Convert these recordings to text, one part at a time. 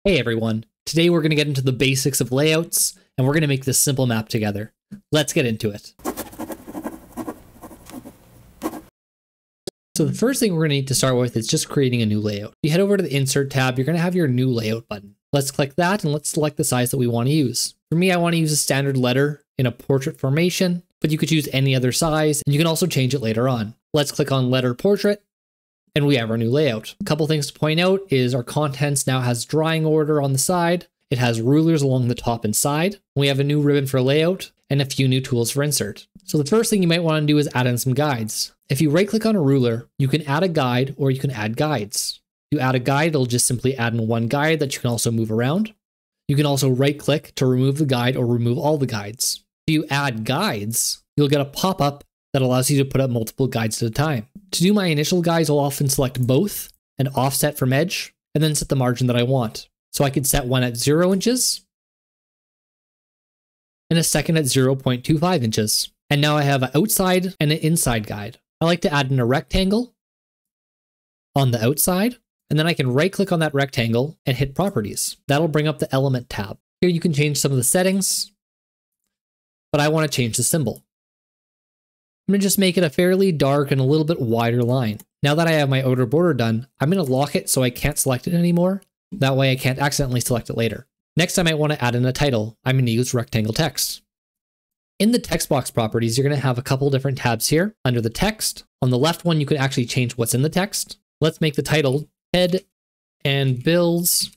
Hey everyone, today we're going to get into the basics of layouts and we're going to make this simple map together. Let's get into it. So the first thing we're going to need to start with is just creating a new layout. You head over to the Insert tab, you're going to have your new layout button. Let's click that and let's select the size that we want to use. For me, I want to use a standard letter in a portrait formation, but you could choose any other size and you can also change it later on. Let's click on Letter Portrait. And we have our new layout. A couple things to point out is our contents now has drawing order on the side. It has rulers along the top and side. We have a new ribbon for layout and a few new tools for insert. So the first thing you might want to do is add in some guides. If you right click on a ruler, you can add a guide or you can add guides. If you add a guide, it'll just simply add in one guide that you can also move around. You can also right click to remove the guide or remove all the guides. If you add guides, you'll get a pop-up that allows you to put up multiple guides at a time. To do my initial guides, I'll often select both and offset from edge, and then set the margin that I want. So I could set one at 0 inches, and a second at 0.25 inches. And now I have an outside and an inside guide. I like to add in a rectangle on the outside, and then I can right click on that rectangle and hit Properties. That'll bring up the Element tab. Here you can change some of the settings, but I want to change the symbol. I'm going to just make it a fairly dark and a little bit wider line. Now that I have my outer border done, I'm going to lock it so I can't select it anymore. That way I can't accidentally select it later. Next, I might want to add in a title. I'm going to use rectangle text. In the text box properties, you're going to have a couple different tabs here. Under the text, on the left one, you can actually change what's in the text. Let's make the title Head and Bill's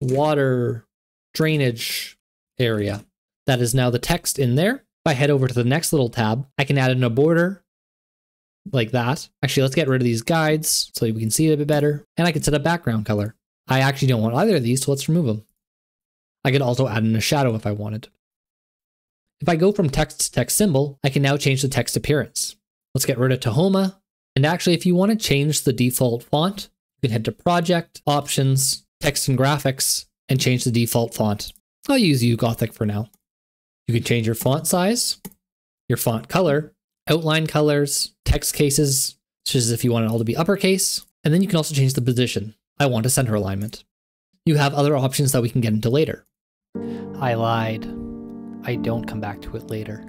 Water Drainage Area. That is now the text in there. If I head over to the next little tab, I can add in a border like that. Actually, let's get rid of these guides so we can see it a bit better. And I can set a background color. I actually don't want either of these, so let's remove them. I could also add in a shadow if I wanted. If I go from text to text symbol, I can now change the text appearance. Let's get rid of Tahoma. And actually, if you want to change the default font, you can head to Project, Options, Text and Graphics, and change the default font. I'll use UGothic for now. You can change your font size, your font color, outline colors, text cases, such as if you want it all to be uppercase, and then you can also change the position. I want a center alignment. You have other options that we can get into later. I lied. I don't come back to it later.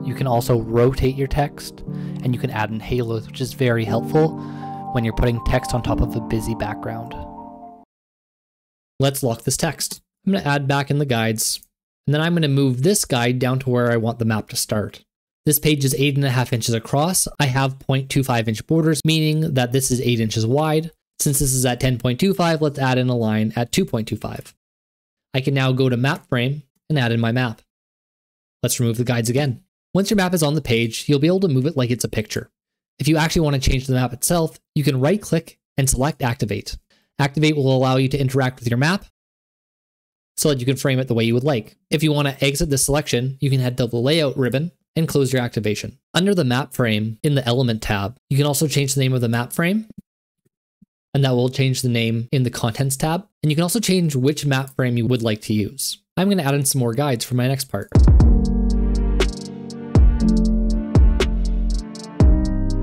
You can also rotate your text, and you can add in halos, which is very helpful when you're putting text on top of a busy background. Let's lock this text. I'm going to add back in the guides. And then I'm going to move this guide down to where I want the map to start. This page is 8.5 inches across. I have 0.25 inch borders, meaning that this is 8 inches wide. Since this is at 10.25, let's add in a line at 2.25. I can now go to Map Frame and add in my map. Let's remove the guides again. Once your map is on the page, you'll be able to move it like it's a picture. If you actually want to change the map itself, you can right click and select Activate. Activate will allow you to interact with your map, so that you can frame it the way you would like. If you want to exit this selection, you can head to the Layout ribbon and close your activation. Under the map frame, in the Element tab, you can also change the name of the map frame, and that will change the name in the Contents tab. And you can also change which map frame you would like to use. I'm going to add in some more guides for my next part.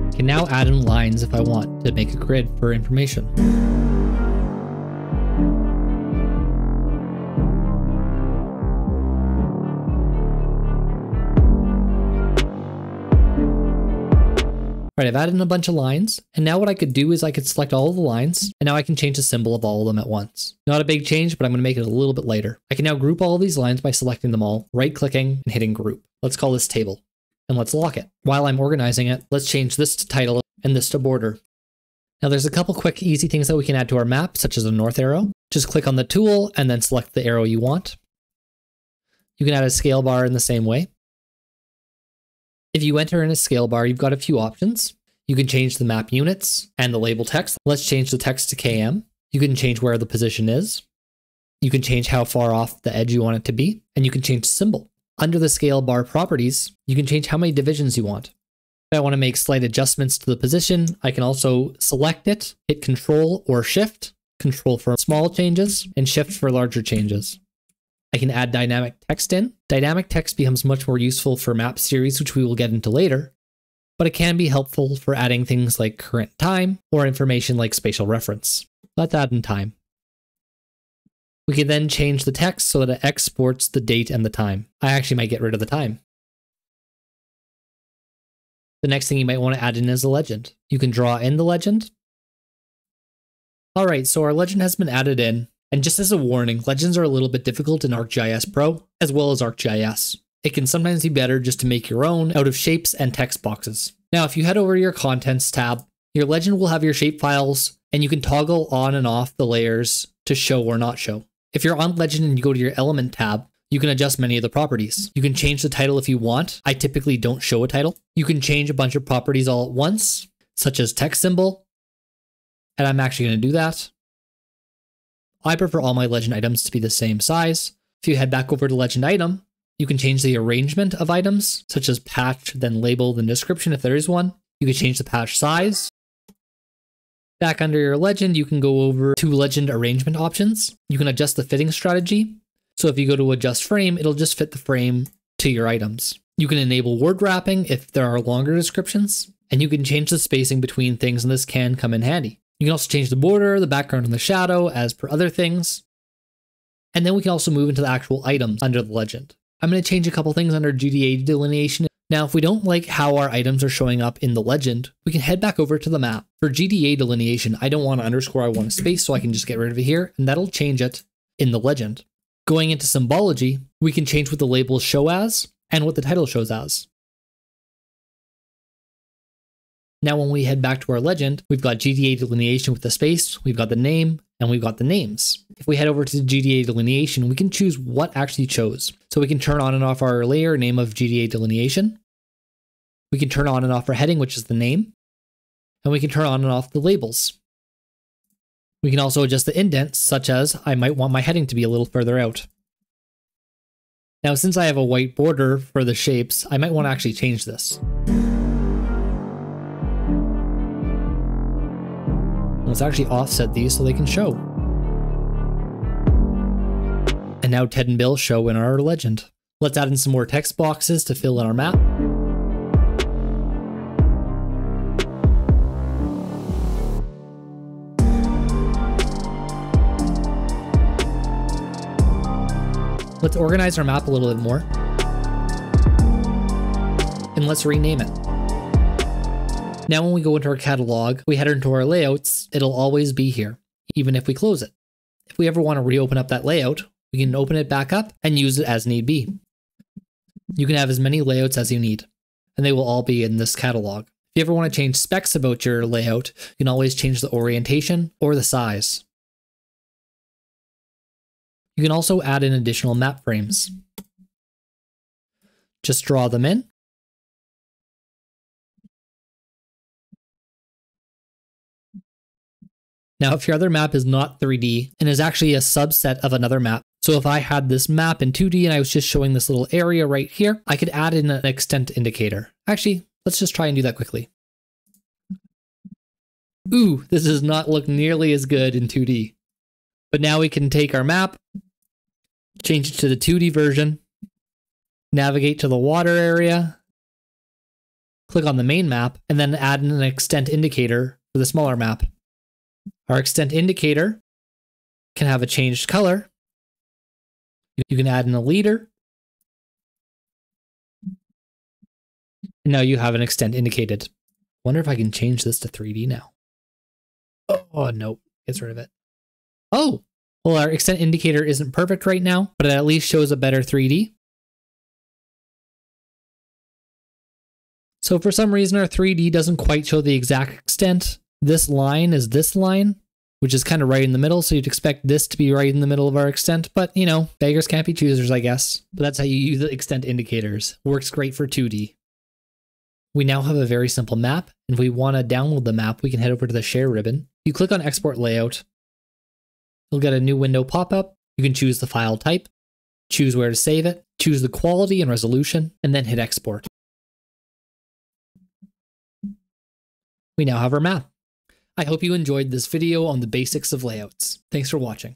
I can now add in lines if I want to make a grid for information. Right, I've added in a bunch of lines, and now what I could do is I could select all of the lines, and now I can change the symbol of all of them at once. Not a big change, but I'm going to make it a little bit later. I can now group all of these lines by selecting them all, right-clicking, and hitting Group. Let's call this Table, and let's lock it. While I'm organizing it, let's change this to Title and this to Border. Now there's a couple quick, easy things that we can add to our map, such as a north arrow. Just click on the tool, and then select the arrow you want. You can add a scale bar in the same way. If you enter in a scale bar, you've got a few options. You can change the map units and the label text. Let's change the text to km. You can change where the position is. You can change how far off the edge you want it to be, and you can change the symbol. Under the scale bar properties, you can change how many divisions you want. If I want to make slight adjustments to the position, I can also select it, hit Control or Shift, Control for small changes, and Shift for larger changes. I can add dynamic text in. Dynamic text becomes much more useful for map series, which we will get into later, but it can be helpful for adding things like current time or information like spatial reference. Let's add in time. We can then change the text so that it exports the date and the time. I actually might get rid of the time. The next thing you might want to add in is a legend. You can draw in the legend. All right, so our legend has been added in. And just as a warning, legends are a little bit difficult in ArcGIS Pro, as well as ArcGIS. It can sometimes be better just to make your own out of shapes and text boxes. Now, if you head over to your Contents tab, your legend will have your shape files, and you can toggle on and off the layers to show or not show. If you're on Legend and you go to your Element tab, you can adjust many of the properties. You can change the title if you want. I typically don't show a title. You can change a bunch of properties all at once, such as text symbol, and I'm actually going to do that. I prefer all my legend items to be the same size. If you head back over to legend item, you can change the arrangement of items, such as patch, then label, then description if there is one. You can change the patch size. Back under your legend, you can go over to legend arrangement options. You can adjust the fitting strategy. So if you go to adjust frame, it'll just fit the frame to your items. You can enable word wrapping if there are longer descriptions, and you can change the spacing between things, and this can come in handy. You can also change the border, the background, and the shadow as per other things. And then we can also move into the actual items under the legend. I'm going to change a couple things under GDA delineation. Now, if we don't like how our items are showing up in the legend, we can head back over to the map. For GDA delineation, I don't want an underscore, I want a space, so I can just get rid of it here, and that'll change it in the legend. Going into symbology, we can change what the labels show as and what the title shows as. Now, when we head back to our legend, we've got GDA delineation with the space, we've got the name, and we've got the names. If we head over to GDA delineation, we can choose what actually chose. So we can turn on and off our layer name of GDA delineation. We can turn on and off our heading, which is the name. And we can turn on and off the labels. We can also adjust the indents, such as I might want my heading to be a little further out. Now, since I have a white border for the shapes, I might want to actually change this. Let's actually offset these so they can show. And now Ted and Bill show in our legend. Let's add in some more text boxes to fill in our map. Let's organize our map a little bit more. And let's rename it. Now when we go into our catalog, we head into our layouts, it'll always be here, even if we close it. If we ever want to reopen up that layout, we can open it back up and use it as need be. You can have as many layouts as you need, and they will all be in this catalog. If you ever want to change specs about your layout, you can always change the orientation or the size. You can also add in additional map frames. Just draw them in. Now, if your other map is not 3D and is actually a subset of another map, so if I had this map in 2D and I was just showing this little area right here, I could add in an extent indicator. Actually, let's just try and do that quickly. Ooh, this does not look nearly as good in 2D. But now we can take our map, change it to the 2D version, navigate to the water area, click on the main map, and then add in an extent indicator for the smaller map. Our extent indicator can have a changed color. You can add in a leader. And now you have an extent indicated. Wonder if I can change this to 3D now. Oh, nope. Gets rid of it. Oh, well, our extent indicator isn't perfect right now, but it at least shows a better 3D. So for some reason, our 3D doesn't quite show the exact extent. This line is this line, which is kind of right in the middle, so you'd expect this to be right in the middle of our extent, but you know, beggars can't be choosers, I guess. But that's how you use the extent indicators. Works great for 2D. We now have a very simple map, and if we want to download the map, we can head over to the Share ribbon. You click on Export Layout. You'll get a new window pop up. You can choose the file type, choose where to save it, choose the quality and resolution, and then hit Export. We now have our map. I hope you enjoyed this video on the basics of layouts. Thanks for watching.